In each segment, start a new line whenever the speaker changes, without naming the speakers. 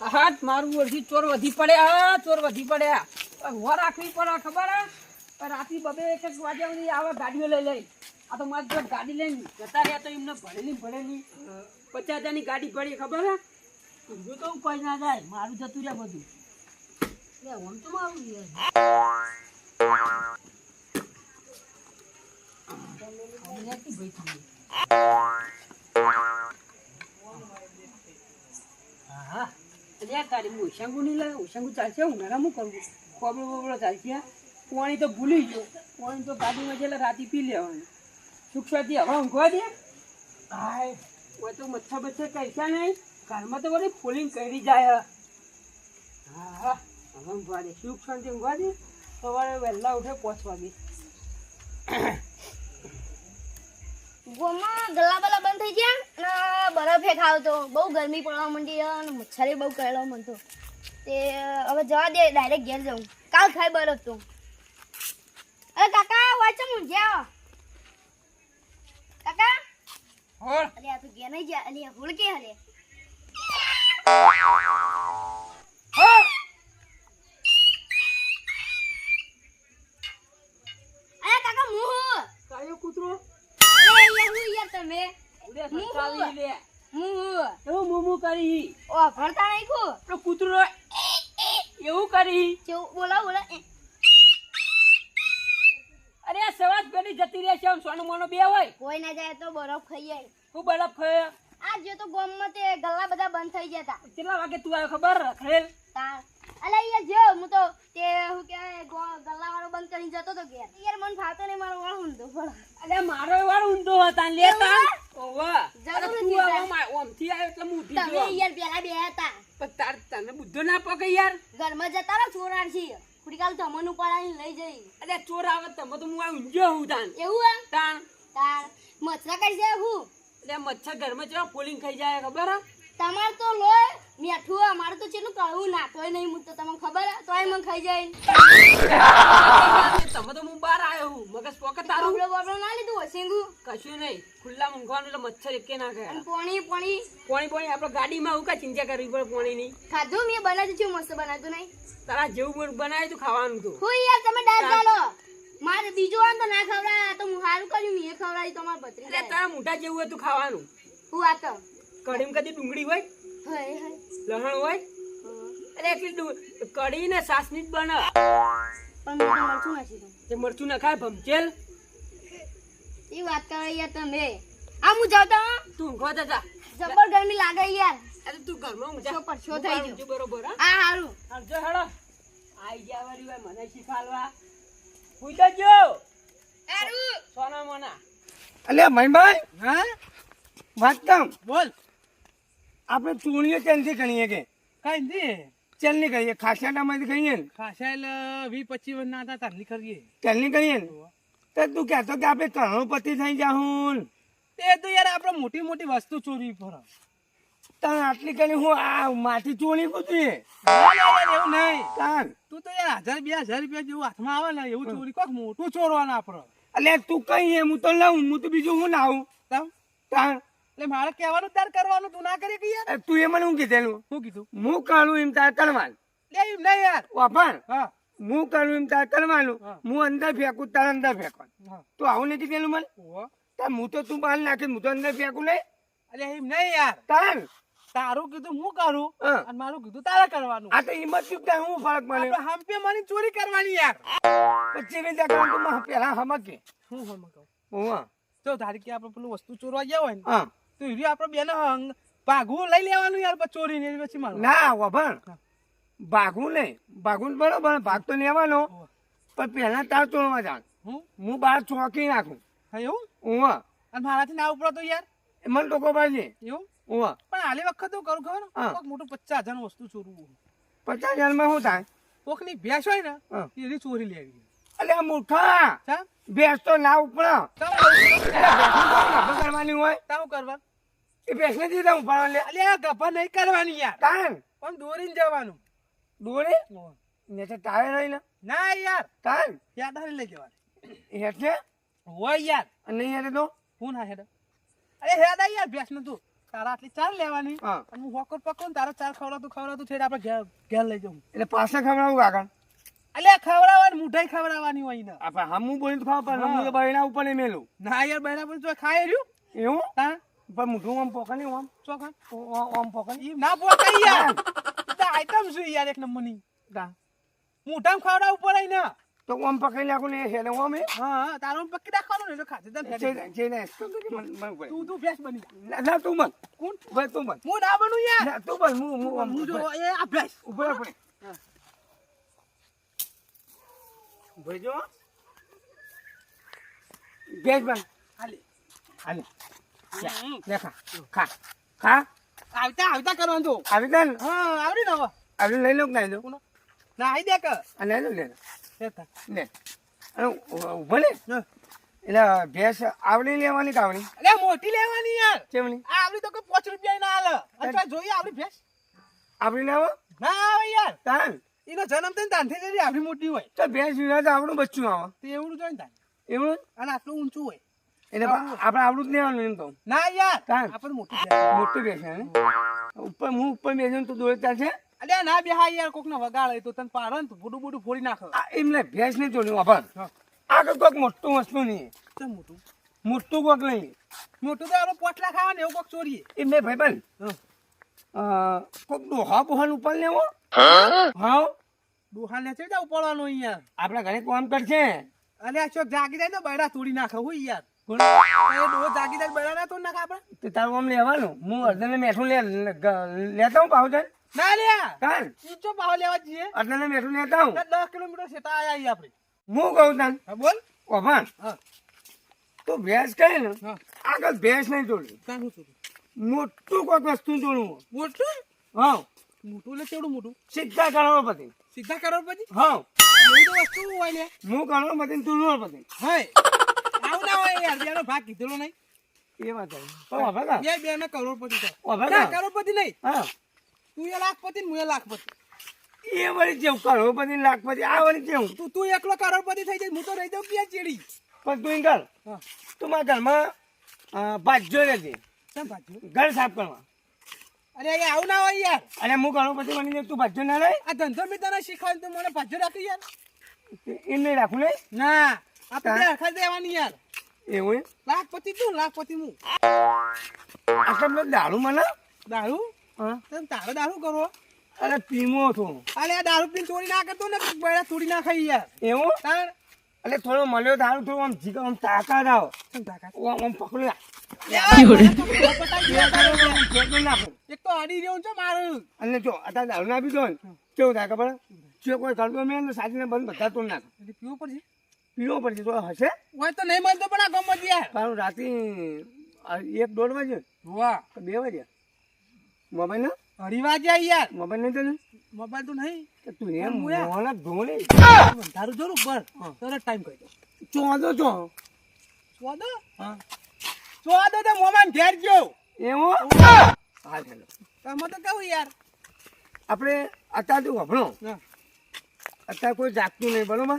હાથ મારું વર્ષી ચોર વધી પડ્યા, ચોર વધી પડ્યા. ઊભા રાખવી પડે ખબર હે? રાત્રી બબે એક એક વાગ્યા સુધી આવે ગાડીઓ લઈ. આ તો મારે જો ગાડી લઈને જતા રહ્યા તો એમને ભરેલી 50,000ની ગાડી પડી ખબર હે? જો તો કોઈ ના જાય, મારું જતું રહ્યા બધું. આમ તો મારું હા ગાડી ઓછાંગું નહીં લાવે. ઓછાંગું ચાલશે, ઉનાળામાં કરવું કોબળો ચાલશે. પાણી તો ભૂલી ગયો. પાણી તો ગાડીમાં જેલા રાતે પી લેવાનું. સુખસાથી હવે ઊંઘવા દે. હાય હોય તો મચ્છર બચ્છર કરશે નહીં. ઘરમાં તો બધી ફોલિંગ કરી જાય. હા હવે ઊંઘવા દે. સુખ શાંતિ ઊંઘવા દે. સવારે વહેલા ઉઠે 5 વાગે.
ગોમાં ગલ્લા બલ્લા બંધ થઈ ગયા અને બરફે ખાવ તો બહુ ગરમી પડવા માંડી અને મચ્છરે બહુ કરડવા માંડતો તે હવે જવા દે, ડાયરેક્ટ ઘેર જાઉં. કાલ ખાય બરફ તો. અરે કાકા વાંચો હું જ્યાં કાકા
હોળ
અરે આ તો ઘેર નહીં જ્યાં અલી હોળ કે હલે
હોળ
અરે કાકા હું
કાયો કૂતરો
અરે યાર તમે
ઉડે સકાવી લે.
હું
એવું મુમુ કરી.
ઓ ભરતા નહીં ખો
તો કૂતરો એવું કરી.
બોલા
અરે આ સવાજ પેલી જતી રહે છે. આમ સોનું મોનો બે હોય
કોઈ ના જાય તો બરફ ખાઈ જાય.
હું બરફ ખાય.
આ જો તો ગોમમાં તે ગલ્લા બધા બંધ થઈ ગયા હતા.
કેટલા વાગે તું આવ્યો ખબર રખડેલ?
તાર અલા યાર જો હું તો તે હું કે ગલ્લા વાળો બંધ કરીને જતો તો ઘેર. યાર મન ફાતો ને મારો વાળ ઊંધો પડે.
અરે મારો વાળ ઊંધો હતા લેતા. ઓવા અરે
જરૂર
તું
નથી
આવા ઓમથી આવ્યો એટલે હું ઉઠી
તમે
ગયો.
યાર પેલા બે હતા
પણ તાર તને બુદ્ધો ના પકે યાર.
ઘરમાં જતા રહો ચોરાડ છે ખુડીકાલ તમનું પડાઈને લઈ જઈ.
અરે ચોર આવે તમે તો હું આ ઊંઝો હું તાન
એવું હે
તાણ.
તાર મચ્છરા કરી જાય હું
એટલે મચ્છર ઘરમાં જેવા ફોલિંગ ખાઈ જાય ખબર હે?
તમાર તો લોય મીઠું અમારું તો ચેટલું કળવું નાખોય નહીં હું તો તમને ખબર હે તોય મને ખાઈ જાય.
તમે તો હું બહાર આવ્યો હું મગજ પોકે તારું.
બાબલો બાબલો ના લીધું હસેંગુ
કશું નહીં ખુલ્લા ઊંઘવાનું એટલે મચ્છર એકે ના ખાય.
અને પોણી પોણી
પોણી આપણે ગાડીમાં આવું કા ચિંતા કરવી પડે પોણીની.
ખાધું મેં બનાવ્યું છે મસ્ત બનાવતું નહીં.
તારા જેવું બનાવે તું ખાવાનું તું.
હું યાર તમે ડાળ ચાલો મારે બીજું આમ તો ના ખવડાય તો હું સારું કર્યું મેં ખવડાવી તમાર
એટલે
ભત્રી
તારા મોઢા જેવું હોય તું ખાવાનું.
હું આ તો
કઢીમાં કદી ડુંગળી હોય
હય
લસણ હોય અરે એટલી કઢી ને સાસની જ બને.
પણ મેં તો મરચું નાખી દઉં.
તે મરચું ના ખાય ભમચેલ.
એ વાત કરો યાર તમે આ હું જાઉં તો
તું ઊંઘવા જા.
જબર ગરમી લાગે યાર.
અરે તું ઘરમાં ઊંઘ જા.
છો પર છો થઈ ગયો.
ઊંઘજો બરોબર હા.
આ હારું
આવજો હેડો. આઈ ગયા વાળી હોય મને શીખાડવા. હુઈ જજો
હારું
સોના મોના.
અલ્યા મહીભાઈ
હા
વાત કમ
બોલ
આપણે ચૂણીઓ ચલથી ગણીએ કે
કઈ દે
ચલની કહીએ ખાસિયાટામાંથી કહીએ ને
ખાસા 20-25 ના હતા તારની કરીએ
ચલની કહીએ ને તો તું કહેતો કે આપણે કરોડપતિ થઈ જાઉં
તે તો યાર આપણે મોટી મોટી વસ્તુ ચોરી પર
તાર આટલી કરી હું આ માટી ચોરી કૂદીએ
એવું નહીં
તાર
તું તો યાર 1000-2000 રૂપિયા જેવું હાથમાં આવે ને એવું ચોરી કોક મોટું ચોરવાના આપણે
અલ્યા તું કહીએ હું તો લઉં હું તો બીજું હું લાવું
તમ
તાર
એટલે મારે કહેવાનું તાર કરવાનું તું ના કરી કે યાર
તું એ મને હું કીધેલું
શું કીધું
હું કરું એમ તાર કરવાનું
લે એમ નહીં યાર
વાપર
હા
હું કરું એમ તાર કરવાનું
હા.
હું અંદર ફેંકું તાર અંદર ફેંકવાનું
હા
તું આવું નથી કીધેલું મને
ઓહો
તાર હું તો તું બહાર નાખે હું તો અંદર ફેંકું નહીં
અલે એમ નહીં યાર
તાર
તારું કીધું હું કરું
હા.
અને મારું કીધું તારે કરવાનું
આ તો હિંમત ચૂકતા હું ફરક મળે
આપણે હંપે મારી ચોરી કરવાની યાર
પછી વિચાર કરવાનું તું પેલા સમજ
હું હમ કહું
હું
તો ધારી કે આપણે પેલું વસ્તુ ચોરવા ગયા હોય ને
હા
તો એ આપણે બેનો ભાગવું લઈ લેવાનું યાર પછી ચોરી ને પછી મારું
ના વભાણ ભાગવું નહીં ભાગવું બરોબર ભાગ તો લેવાનો પણ પહેલા તાર તોડવા જાણ હું બહાર ચોકી નાખું
હા એવું
હું
અને મારાથી ના ઉપડો તો યાર
મને લોકો બાજી
એવું
હું
પણ હાલી વખત હું કરું ખબર
હા.
કોક મોટું 50,000 નું વસ્તુ ચોરવું
50,000 શું થાય
કોક ની ભેંસ હોય ને
હા.
એની ચોરી લેવી
અલ્યા મૂર્ખા
ચા
ભેંસ તો ના ઉપડો કરવાની હોય
તાવ કરવા
એ ભેંસ ને દીધા ઉપાડવા લે
અલે આ ગભા નહીં કરવાની યાર
તાન
પણ દોરીને જવાનું
દોડે ને તો તારે રહી ને
ના યાર
તાન
યાદ હારી લઈ જવાની
એટલે
હોય યાર
અને યાર તો
હું ના હેડ અરે હેડ યાર ભેંસ ને તું તારા આટલી ચાર લેવાની
હા.
અને હું હોકર પકડું તારા ચાર ખવડાવતું છે આપણે ઘેર લઈ જાઉં
એટલે પાછા ખવડાવું કાકા
અલ્યા ખવડાવવાની મુઠાઈ ખવડાવવાની હોય ને
આપણે હમું બોલી ખાવા પણ
હા.
હું તો બહેણા ઉપર નહીં મેલું
ના યાર બરાબર તો ખાઈ રહ્યું
એવું
હા
પણ મોઢું આમ પોકને આમ
ચોખા
આમ પોકને
ઈ ના પોકાય યાર આઈટમ શું યાર એક નંબરની મોઢામાં ખવડાવવું પડે ને
તો આમ પકડી નાખું ને હેડે આમ એ
હા તારો પકડી રાખવાનું ને એટલે ખાતે તને હેડે. તું ભેંસ બની જા.
ના તું બન
કોણ
ભાઈ તું બન
હું ના બનું યાર
ના તું બન
હું જો એ આ ભેંસ
ઉભો આપણે ભાઈ જો બેસ બન
હાલે
હાલે ખા ખા ખા
આવતા કરવાનું તો
આવી દે ને
હા આવડી ને હવે
આવી લઈ લો કે નહીં લો
ના આઈ દે કે
અને લઈ લો લે
લેતા.
લે અને ઉભો ને
હા.
એટલે ભેંસ આવડી લેવાની કાવણી
અરે મોટી લેવાની યાર
કેમની
આ આવડી તો કોઈ 5 રૂપિયા ના હાલે અથવા જોઈએ આવડી ભેંસ
આપડી ના આવે
ના આવે યાર
તાન
એનો જન્મ થઈને તાનથી જરી આવડી મોટી હોય
તો ભેંસ વિવાહ તો આપણું બચ્ચું આવે
તો એવડું જોઈને તાન
એવું
અને આટલું ઊંચું હોય
એટલે આપણે આવડું જ લેવાનું એમ કહું
ના યાર
તાન
આપણે મોટી ભેંસ.
મોટું ભેંસ હે ઉપર હું ઉપર બેસીને તો દોડે ચાલશે
અલ્યા ના બેહા યાર કોકને વગાડે તો તને પાડે ને તો બોડું બોડું ફોડી નાખે
એમને ભેંસ નહીં જોડ્યું આભાર
હા.
આગળ કોઈક મોટું વસ્તુ નહીં
કેમ મોટું
મોટું કોઈક નહીં
મોટું તો આપણે પોટલા ખાવા ને એવું કોક ચોરીએ
એમને ભાઈ બન કોઈક ડોહા બોહાન ઉપર લેવો હા
ડોહા ને ચડી જાવ પડવાનો યાર
આપણા ઘરે કામ કરશે
અલ્યા ચોક જાગી જાય ને બૈડા તોડી નાખે હોય યાર
કોણ?
એ ડોહો જાગી જાય બૈડા ના તોડી નાખે આપણે
તો તારું આમ લેવાનું હું અર્ધને મેઠું લેતા હું પાછું
ના લ્યા
તાન
ઈચો પાવ લેવા જઈએ
અર્ધને મેઠું લેતા હું
10 કિલોમીટર સેટા આયા આપણે
હું કહું તાન
હા બોલ
ઓભાન
હા
તો ભેંસ કહે ને
હા
આગળ ભેંસ નહીં જોડવી
કાં શું છું
મોટું કોઈક વસ્તુ જોડવું
મોટું
હા
મોટું એટલે કેવડું મોટું
સીધા કરોડપતિ
સીધા કરોડપતિ
હા
એવી તો વસ્તુ હોય ને
હું કરોડપતિ ને તું કરોડપતિ
હાય આવું ના હોય યાર બેનો ભાગ કીધેલો નહીં
એ વાત છે પણ હવે કા
બે ને કરોડપતિ થાય
હવે
ના
કા
કરોડપતિ નહીં
હા
તું એ લાખપતિ ને હું એ લાખપતિ
એ વળી જેવું કરોડપતિ ને લાખપતિ આ વળી જેવું
તું એકલો કરોડપતિ થઈ જાય હું તો રહી જાઉં બે ચેડી
પણ તું એમ કર
હા
તું મારા ઘરમાં ભાજ્યો રહેજે
કેમ ભાગ્યું
ઘર સાફ કરવા
અરે એ આવું ના હોય યાર
અને હું કરોડપતિ બની જાય તું ભાજ્યો ના રહે
આ ધંધો મેં તને શીખવાડ્યું તો મને ભાગ્યો રાખી યાર
એમ નહીં રાખું ને
ના આપણે હરખા દેવાની યાર
એવું એમ
લાખપતિ તું લાખપતિ હું
આટલા બધો દારૂ મને
દારૂ
હા
તમે તારો દારૂ કરો
અરે પીમો છું
અરે આ દારૂ પીને ચોરી ના કરતો ને બૈડા તોડી ના ખાઈ યાર
એવું
તાર
એટલે થોડો મળ્યો દારૂ થોડું આમ જીગા આમ તાકાત આવો
કેમ તાકાત?
આમ પકડી રાખ.
એક
નાખું
તો અડી રહ્યો છે મારું
અને જો અત્યારે દારૂ ના પીધો ને કેવું થાય ખબર જો કોઈ કરતો મેં ને સાચીને બંધ બધા તોડ નાખે
એટલે પીવું પડશે
પીવો પડશે તો હશે
હોય તો નહીં મળતો પણ આ ગમત યાર
તારું રાતે 1-1:30 વાગે
વાહ
કે 2 વાગ્યા મોબાઈલ ના
અઢી વાગ્યા યાર
મોબાઈલ નહીં તને
મોબાઈલ તો નહીં
કે તું એમ
પણ મોયા.
મોણા ધોળે
તારું જોરું બર તરત ટાઈમ કહી દો
ચોદો ચો
ચોદો
હા
ચોદો તો મોબાઈલ ઘેર ગયો
એવો હા ચાલો
તમે તો કહું યાર
આપણે અત્યારે તું વભણો
હા.
અત્યારે કોઈ જાગતું નહીં બરોબર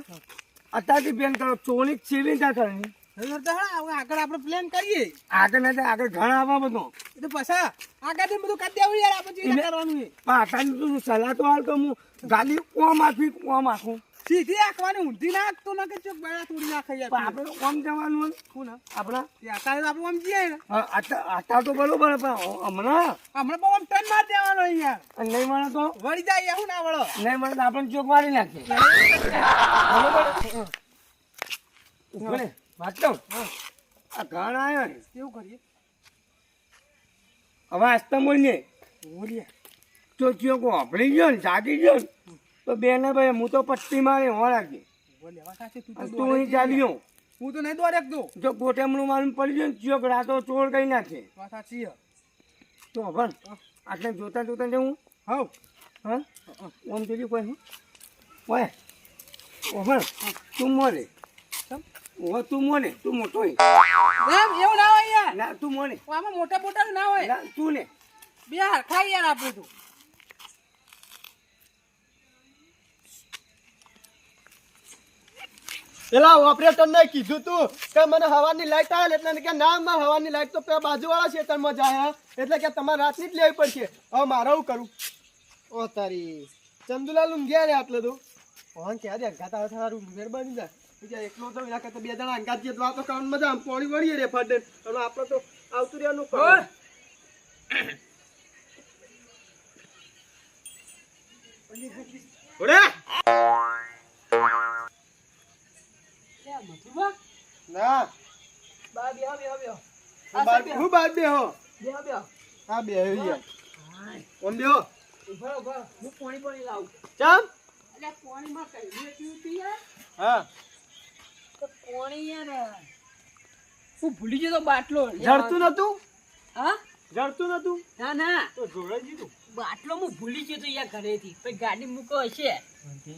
અત્યારથી બેન કરો ચોરી ચેવી ના કરવાની
હવે તો હા હવે આગળ આપણે પ્લાન કરીએ
આગળ ના આગળ ઘણા આવવા બધો
એ તો પાછા આગળ બધું કરી દેવું યાર આપણે ચિંતા કરવાનું છે
પણ અત્યારની તું સલાહ તો હાલ તો હું ગાડી ઓમ આખી ઓમ આખું
સીધી આંખવાની ઊંધી ના તો ના કે ચોક બેડા તોડી નાખે યાર
પણ આપણે ઓમ જવાનું હોય
શું ના
આપણા
એ અત્યારે આપણે આમ જઈએ ને
અત્યારે તો બરોબર પણ હમણાં
હમણાં બહુ આમ ટર્ન માર દેવાનો યાર
અને નહીં મળે તો
વળી જાય એવું ના વળો
નહીં મળે તો આપણે ચોક મારી નાખીએ બરોબર ઉભો વાત કહું આ ઘણ આવ્યો ને
કેવું કરીએ
હવે આસ્તા મળીએ
બોલીએ
તો ચોક વાપરી ગયો ને જાગી ગયો ને તો બેને ભાઈ હું તો પટ્ટી મારી હો રાખી
બોલે વાત સાચી તું
અને
તો
તું અહીં ચાલ્યો
હું તો નહીં દોડે દો
જો ગોટેમણું મારું પડી ગયું ને ચોક રાતો ચોર કઈ નાખે
વાત સાચી હે
તો ભણ આટલે જોતા જોતા જવું
હવ
હા ઓમ જોજો કોઈ હું ઓય ઓભણ તું મોને ઓ તું મોને તું મોટો હે
એમ એવું ના હોય યાર
ના તું મોને
આમાં મોટા મોટા ના હોય
ના તું ને
બે ખાઈ યાર આપણે તો
એલા ઓપરેટર ને કીધું તું કે મને હવાની લાઈટ આવે એટલે કે ના મારે હવાની લાઈટ તો પેલા બાજુવાળા ખેતરમાં જાય એટલે કે તમારે રાતની જ લેવી પડશે. હવે મારે શું કરું? ઓ તારી ચંદુલાલ ઊંઘ્યા રે આટલે તો ઓન ક્યારે અંગાત આવે સારું મહેરબાની જાય બીજા એકલો તો એના કરતા 2 જણા અંગાત જે વાતો કરવાની મજા આમ પાણી વળીએ રે ફટે અને આપણે તો આવતું રહેવાનું
ઓય.
ઓરે
લે, મથુરબા.
ના
બા, બેહો, બેહો, બેહો.
હું બાદ બે હો
બેહો, બેહો.
હા બે યાર
હાય.
ઓમ બે હો
ઉભા, ઉભા. હું પાણી લાવું.
ચમ
અલ્યા, પાણીમાં કઈ પીવું તું યાર?
હા
તો પાણી યાર, હું ભૂલી ગયો તો બાટલો
જડતું નતું
હા
જડતું નતું
ના ના
તો જોડાઈ દીધું
બાટલો હું ભૂલી ગયો તો યાર ઘરેથી પછી ગાડી મૂકો હશે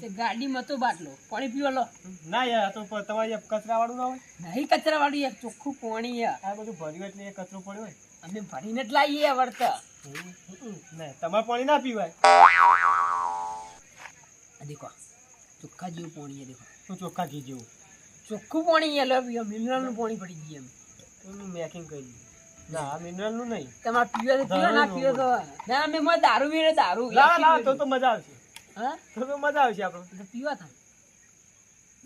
તે ગાડીમાં તો બાટલો પાણી પીવા લો
ના યાર તો તમારી કચરા વાળું ના હોય
નહીં કચરા વાળું યાર ચોખ્ખું પાણી યાર
આ બધું ભર્યું એટલે એ કચરો પડ્યો હોય
અમે ભરીને જ લાવીએ વર્તા
ના તમારે પાણી ના પીવાય
આ દેખો ચોખ્ખા જેવું પાણી છે દેખો
શું ચોખ્ખા ઘી જેવું
ચોખ્ખું પાણી યાર મિનરલનું પાણી પડી ગયું
એનું મેકિંગ કરી દીધું ના મિનરલ નું નહીં
તમારે પીવા તો પીવા ના પીવા તો ના અમે માં દારૂ પીએ દારૂ
ના ના તો મજા આવશે
હા
તો મજા આવશે આપણે
તો પીવા થાય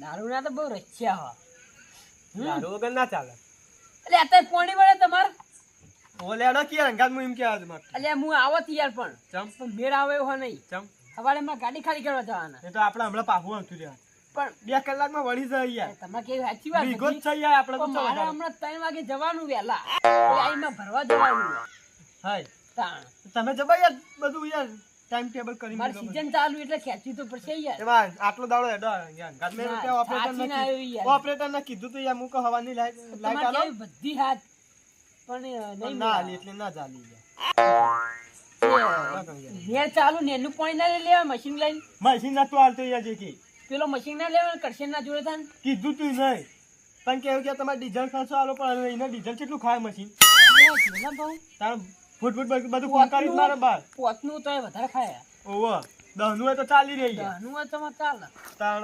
દારૂ ના તો બહુ રચ્યા હો
દારૂ વગર ના ચાલે
એટલે અત્યારે પાણી વળે તમારે
ઓલે આડા કે અંગાત હું એમ કે આજ માર
એટલે હું આવત યાર પણ
ચમ
પણ મેળ આવે એવો નહીં
ચમ
સવારે માં ગાડી ખાલી કરવા જવાના
એ તો આપણે હમણાં પાછું આવતું રહ્યા
પણ
2 કલાકમાં વળી જાય યાર
તમારે કેવી સાચી વાત
વિગો જ
હતી.
થઈ જાય આપણે તો
પણ
ચાલો
મારે
ચાલો.
હમણાં 3 વાગે જવાનું વહેલા આઈમાં ભરવા જવાનું
હાય
તાણ
તમે જવા યાર બધું યાર ટાઈમ ટેબલ કરી
મારી
મૂકો.
સીઝન ચાલુ એટલે ખેંચી તો પડશે યાર
એમાં આટલો દાડો હેડો યાર ગાત મેં
ના,
કે ઓપરેટર
થાચી ના આવ્યો યાર.
ઓપરેટર ને કીધું તો યાર મુકો હવાની લાઈટ
તમારે
આલો
કેવી બધી હાથ પણ નહીં
ના
મળે.
એટલે ના ચાલી યાર
નેર ચાલુ નેરનું પાણી ના લઈ લેવા મશીન લઈને
મશીન નતું હાલતો યાર જે કે
પેલો મશીન ના લેવા કરશે ના જોડે થાય ને.
કીધું તું નહીં પણ કેવું કે તમારે ડીઝલ ખર્ચો આલો પણ એને ડીઝલ કેટલું ખાય મશીન
ના ભાઉ,
તાર ફૂટ બધું ફોન કરી મારે બાર
પોતનું તોય વધારે ખાય
ઓવો 10 નું હોય તો ચાલી રહી યાર
દહનું હોય તો તમારે ચાલે
તાણ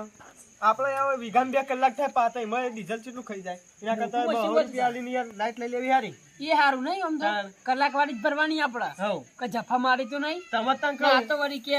આપણે હવે વીઘામાં 2 કલાક થાય પાતા એમાં ડીઝલ કેટલું ખાઈ જાય એના કરતા
મોટું
200
મશીન
રૂપિયા આલીને યાર લાઈટ લઈ લેવી હારી
એ સારું નહીં આમ તો
ચાલ.
કલાક વાળી જ ભરવાની આપડા
હવ
કે જફા મારી તો નહીં
તમે તને
ને આ
કહું
તો વળી કે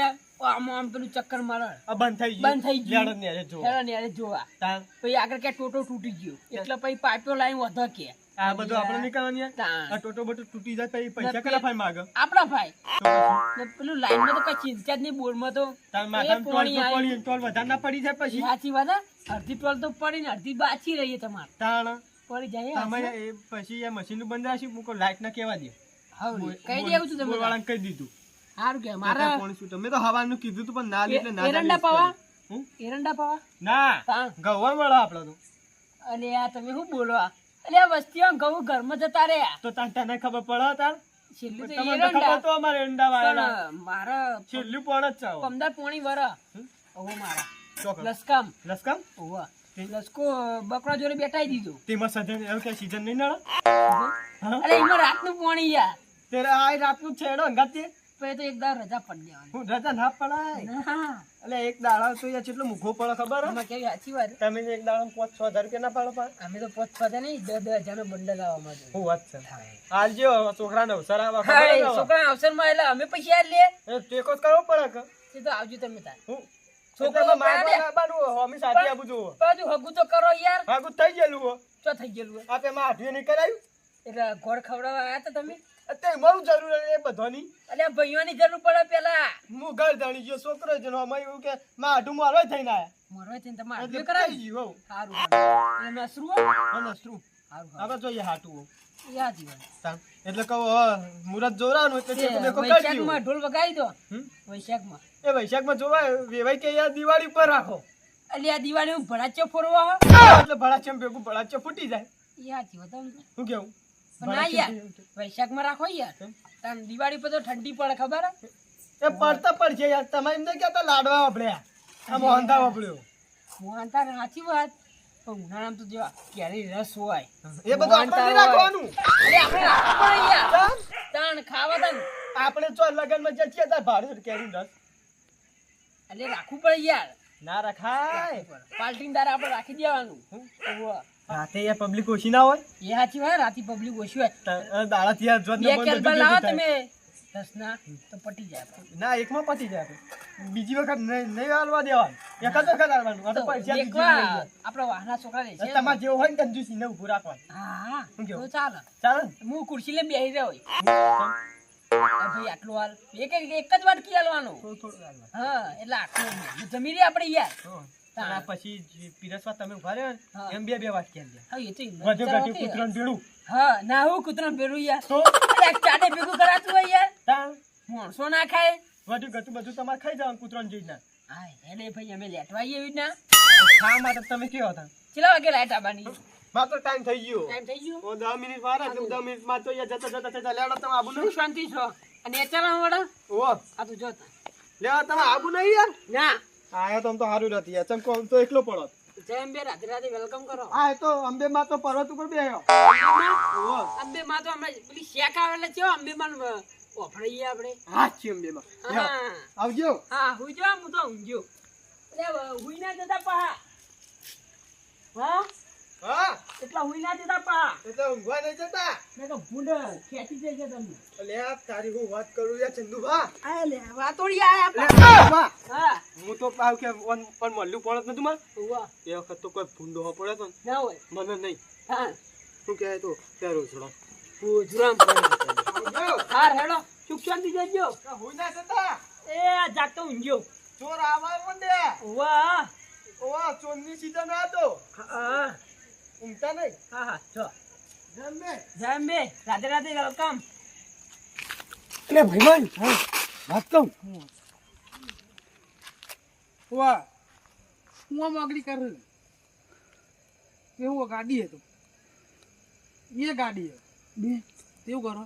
આમ આમ પેલું ચક્કર મારે
આ બંધ થઈ ગયું
બંધ થઈ ગયું.
લેડો ને યાર જો
હેરો ને યાર જોવા
તાણ
પછી આગળ કે ટોટો તૂટી ગયો એટલે પછી પાઇપો લાઈન વધો કે
આ બધું આપણે નીકળવાની યાર
તાણ.
આ ટોટો બટો તૂટી જાય પછી પૈસા કેટલા ફાઈ માગે
આપડા ભાઈ
તો પછી
ને પેલું લાઈન માં તો કઈ ચિંતા જ નહીં બોરમાં તો
તાર
એ
માથામાં
પોણી
ટોલ
આવી.
પડી ટોલ વધારે ના પડી જાય પછી
સાચી વાત હે? અડધી ટોલ તો પડી ને અડધી બાચી રહી તમારે
તાણ
પડી જાય
તમે એ પછી એ મશીન નું બંધ રાખ્યું મૂકો લાઈટ ના કેવા દે
હવે કહી દેવું છું તમે
બોલવાળાને કહી દીધું
સારું કે
મારા
મારા
કોણ શું તમે તો હવાનું કીધું તું પણ ના લે એટલે ના
એરંડા
ચાલે.
પાવા
હું?
એરંડા પાવા
ના
તાણ.
ગવાર મળે આપડે તો
અલે આ તમે શું બોલો અલે આ વસ્તીઓ ઘઉં ઘરમાં જતા રહ્યા
તો તને ખબર પડે તાર
છેલ્લું તો
તમને તો ખબર
એરંડા
તો અમારે એરંડા વાયેલા
પણ મારા
છેલ્લું પણ જ ચાવો
પમદાર પોણી વરા ઓહો મારા
ચોકર
લસકામ
લસકામ
ઓહો લસકો બકરા જોડે બેઠાઈ દીધું
તેમાં સજન એવું કે સીઝન નહીં નડે હા?
અલે એમાં રાતનું પોણી યાર
તેરે આ રાતનું છેડો અંગાત તે
પછી તો એક દાવ રજા પડી દેવાની
હું રજા ના પડાય
ના
એટલે એક દાડા તો યાર કેટલો મૂઘો પડે ખબર હે?
એમાં કેવી સાચી વાત
તમે એક દાડા 5-6 હજાર રૂપિયા ના પાડો પાડ
અમે તો પોત પોતે નહીં 10,000 નો બંડલ આવવા માંડે
હું વાત છે આલજો છોકરાને અવસર આવા ખબર હે ને હવે?
છોકરા અવસરમાં એટલે અમે પૈસા લે
એ ટેકો જ કરવો પડે કે
તે તો આવજો તમે તાર
હું
છોકરો
છોકરા
પાડે.
મારવા લાવવાનું હોમી સાથે આબુ જોવો
પાછું હગું તો કરો યાર
આગુ થઈ ગયેલું હો
ચો થઈ ગયેલું હે?
આપે માં આઠવે નહીં કરાયું
એટલે ગોળ ખવડાવવા આવ્યા હતા તમે
અત્યારે મારું જરૂર એ બધાની
એટલે ભાઈઓની જરૂર પડે પેલા
હું ઘર જાણી ગયો છોકરો જ અમે એવું કે માં આઠું મારવા થઈને આયા
મરવા છે ને તમે
એટલે
આટલું કરાવી
થઈ ગયું
સારું એટલે નસરું હો?
અને શું
સારું
આપણે જોઈએ હાટું હો.
યાદ જીવન
તાન. એટલે કહો મુરત જોરાનું એટલે ટેકો બેકો કરી
વૈશાખમાં
દીધું.
ઢોલ વગાડી દો
હમ?
વૈશાખમાં
એ વૈશાખમાં જોવાય વેવાય કે યાર દિવાળી ઉપર રાખો
એટલે આ દિવાળી ભડાચ્યો ફોરવો હો?
એટલે ભડાચેમ ભેગું ભડાચે ફૂટી જાય
યાદ જીવન તમે તો.
શું કેવું
પણ ના યાર વૈશાખમાં રાખો યાર
કેમ?
તાન દિવાળી પર તો ઠંડી પડે ખબર હે?
એ પડતા પડશે યાર તમે એમ નહીં કહેતા લાડવા વાપર્યા આ મોહનથાળ વાપર્યો
મોહનથાળ સાચી વાત પણ ઉનાળામાં તો જો કેરી રસ હોય
એ બધું આપણે નહીં રાખવાનું
એટલે આપણે રાખવું પડે યાર તાણ ખાવા તાણ
આપણે ચો લગનમાં જઈએ તાર ભાડે કેરી રસ
એટલે રાખવું પડે યાર
ના રખાય
પાર્ટી દાર આપણે રાખી દેવાનું ઓહો.
રાતે યાર પબ્લિક ઓછી ના હોય
એ સાચી હોય રાતી પબ્લિક ઓછી હોય
દાડા થી જોત
બે કેલ્બા લાવો તમે 10 ના તો પટી જાય આપણે.
ના એકમાં પતી જાય આપણે. બીજી વખત નહીં હાલવા દેવાનું એક જ વખત હાલવાનું. આ તો પૈસા બીજી
એકલા
લઈ જાય.
આપણા વાહના છોકરા રહે છે
તમારે જેવું હોય ને કંજૂસી ને ઊભું રાખવાનું.
હા
શું કેવું?
તો ચાલે
ચાલે ને?
હું ખુરશી લઈને બેસી રહ્યો હોય આ ભાઈ આટલું હાલ એક જ વાટકી હાલવાનું
થોડું થોડું હાલવાનું.
હા એટલે આટલું જમી રહી આપણે યાર
અને આ પછી પીરસવા તમે ઉભા રહ્યો
હા.
ને એમ બે વાત કે
હા એ તો
વધુ ઘટી કૂતરાનું ભેળું
હા ના હું કૂતરાને ભેરું યાર
તો
અરે એક ચાટે ભેગું કરાતું હોય યાર
તાણ
માણસો ના ખાય
વધુ ઘટું બધું તમારે ખાઈ જવાનું કૂતરાનું જોઈ ના
હા એને ભાઈ અમે લેટવા આવીએ એવી ના
ખા માટે તમે કેવો હતા
કેટલા વાગે લાઈટ આવવાની
માત્ર ટાઈમ થઈ ગયો
ટાઈમ થઈ ગયો
ઓ 10 મિનિટ વાર એટલે 10 મિનિટમાં તો યાર જતા જતા લેડો તમે આબુ
શું
નહીં
શાંતિ છો અને એ ચાલવા વાળા
ઓ
આ તો જોતા
લેવા તમે આબુ નહીં યાર
ના
આયા તો આમ તો સારું નથી યાર ચમકો આમ તો એકલો પડો
જય અંબે રાધે રાધે વેલકમ કરો
આ તો અંબે માં તો પર્વત ઉપર બેહ્યો ઓ
અંબે માં તો હમણાં પેલી શેક આવે એટલે કેવો અંબે માં ઓફળાઈએ આપણે
હા છે અંબે માં
હા
આવજો
હા હુઈ જાવ હું તો ઊંઘ્યો એટલે હુઈ ના જતા પા હા
હા
એટલા હુઈ ના જતા પા
એટલે ઊંઘવા નહીં જતા
મેં તો ભૂંડ ખેંચી જાય છે તમને
લે તારી હું વાત કરું યાર ચંદુભા
આ લે વાતોડી આયા
લે
પા
બા
હા
હું તો પાવ કે પણ મળ્યું પડત નતું માર
ઉવા
એ વખત તો કોઈ ભૂંડો હો પડ્યો તો
ના હોય
મને નહીં
હા
શું કહે તો ત્યારે છોડો
પૂજરામ હાર હેડો સુખ શાંતિ જજો
હું ના જતા
એ આ જાગતો ઊંઘ્યો
ચોર આવા મંડે
ઉવા
ઓવા ચોરની સીધા ના તો
હા
ઊંઘતા નહીં
હા હા જો
જમે
જય અંબે રાધે રાધે વેલકમ
એટલે ભાઈબંધ વાત કહું
વાહ હું આમ આગળ કરું એવું ગાડી હતો એ ગાડી હે
બે
તેવું કરો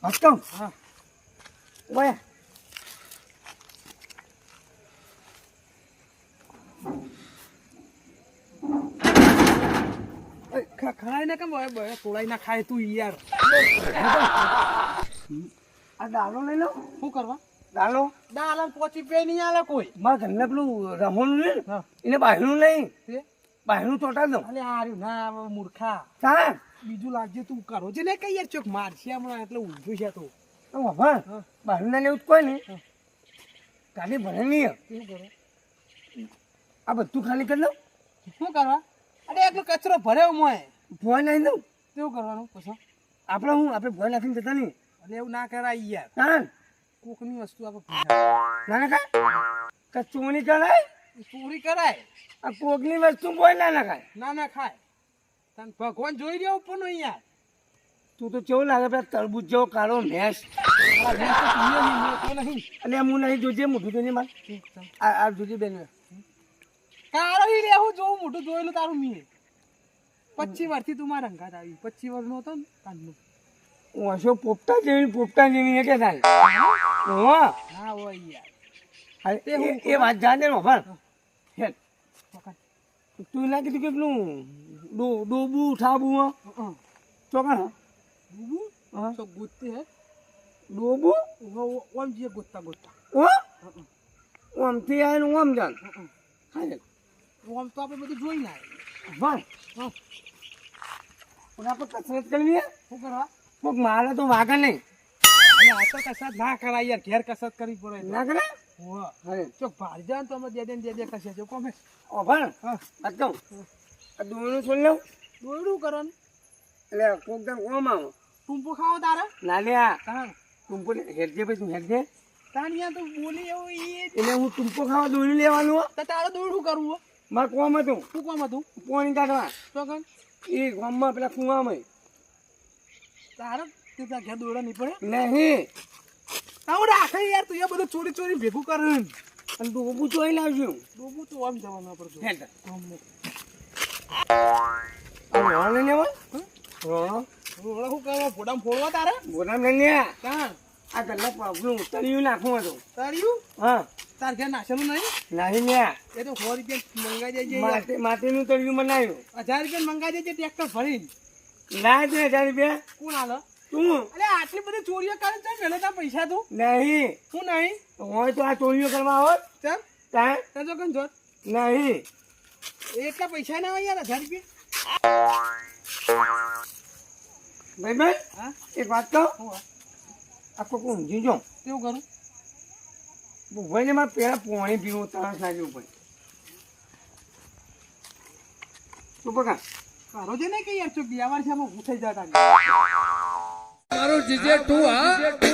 વાત કહું
હા
ઓય
ખાય ને કેમ તોડાઈ ના ખાય તું યાર
આ દાલો લઈ લો
શું કરવા
દાલો
દાલ પોચી પે નહીં આલે કોઈ
મારા ઘરના પેલું રમવાનું ને
હા.
એને બાહેરું નહીં
તે
બાહેરું ચોટા દઉં
અલે હાર્યું ના હવે મૂર્ખા
ચાલ
બીજું લાગજે તું કરો છે ને કઈ યાર ચોક મારશે હમણાં એટલે ઊંધું છે તું
તો બાબા
હા.
બાહેરું ના લેવું જ કોઈ નહીં
હા.
ગાડી ભરે નહીં
કેવું કરો
આ બધું ખાલી કરી દઉં
શું કરવા અરે એટલો કચરો ભર્યો મોય
ભોય નાખી દઉં
કેવું કરવાનું પછી
આપણે આપણે ભોય નાખીને જતા નહીં
એટલે એવું ના કરાય યાર
ચાલ
કોકની વસ્તુ આપણે ભૂલાય.
ના નખાય કે ચોરી કરાય
ચોરી કરાય
આ કોકની વસ્તુ ભોય ના નખાય
ના ના ખાય તને ભગવાન જોઈ રહ્યો ઉપર નો યાર
તું તો કેવું લાગે પેલા તરબૂચ જેવો કાળો ભેંસ
આ ભેંસ તો પીએ નહીં, મોટો નહીં.
અને હું નહીં જોજે મોઢું જોઈને માર આ જોજે બેન
કાળો ઈ રે હું જોઉં મોટું જોયેલું તારું મીએ 25 વર્ષથી તું મારા રંગાત આવી 25 વર્ષનો હતો ને તારનો.
ઓછો પોપટા જેવી કે થાય હા
હા હોય યાર
એ વાત જાણે ને ભાઈ હેલ
પકડ.
તું ના કીધું કે પેલું ડોબું ઠાબું ચોકણ
બુબુ
હા
તો ગોતતે હે
ડોબું
ઓમ જે ગોતતા ગોતતા
ઓ આમથી આવે ને ઓમ જાણ હા
ઓમ તો આપણે બધું જોઈ ના
ભાઈ
હા
પણ આપણે કસરત કરવી
શું કરવા
કોઈક મારે તો વાગે નહીં
અને આ તો કસરત ના કરાય યાર ઘેર કસરત કરવી પડે
ના કરે
હોવા
અરે
ચોક ભાર જાય ને તો અમે દે કશે જો કોમે
ઓ ભાઈ
હા
વાત કહું આ દોયણું છોડી લઉં
દોડું કરવાનું
એટલે કોક દાન ઓમ આવો
ટૂંપો ખાવો તારે
ના લે આ
તાણ
ટૂંપો હેરજે ભાઈ તું હેરજે
તાણિયા તો બોલી એવું ઈ
એટલે હું ટૂંપો ખાવા દોયણું લેવાનું હો
તો તારે દોડું કરવું હો
મારે કોમ હતું
શું કામ હતું
પોણી કાઢવા
તો કણ
એ ગામમાં પેલા કુવામાં
તારે તે ત્યાં ઘેર દોડા નહીં પડે
નહીં
આવું રાખે યાર તું એ બધું ચોરી ચોરી ભેગું કરે
અને ડોબું ચોઈ લાવશું
ડોબું તો આમ જવાનું પડતું
હેડ
આમને
આ રોણો લઈ લેવા રોણો
રોડા શું કરવા ફોડામાં ફોડવા તારે
ગોદામ લઈ લે
તાણ
આ ઘરના પગનું તળિયું નાખવું હતું
તાર્યું
હા
તાર ઘેર નાશેલું નહીં
નાહી લે
એ તો 100 રૂપિયા મંગાઈ જાય યાર
માટીનું તળિયું બનાવ્યું
1000 રૂપિયા મંગાઈ જાય ટ્રેક્ટર ભરીને
ના દે 1000 રૂપિયા
કોણ આલે
તું
અરે આટલી બધી ચોરીઓ કરે છે મેલે તા પૈસા તું
નહીં
હું નહીં
હોય તો આ ચોરીઓ કરવા આવો
ચમ
ત્યાં
તાજો કન જોત
નહીં
એટલા પૈસા ના હોય યાર 1000 રૂપિયા
ભાઈ ભાઈ
હા
એક વાત કહું
હું આ?
આખો કોઈ ઊંઘી જાઉં
કેવું કરું
ભાઈને મારે પહેલાં પાણી પીવું તરસ લાગ્યું ભાઈ શું બકા
કરો છે ને કે યાર ચો 2 વાર છે હું થઈ જતા
મારો જીજે તું હા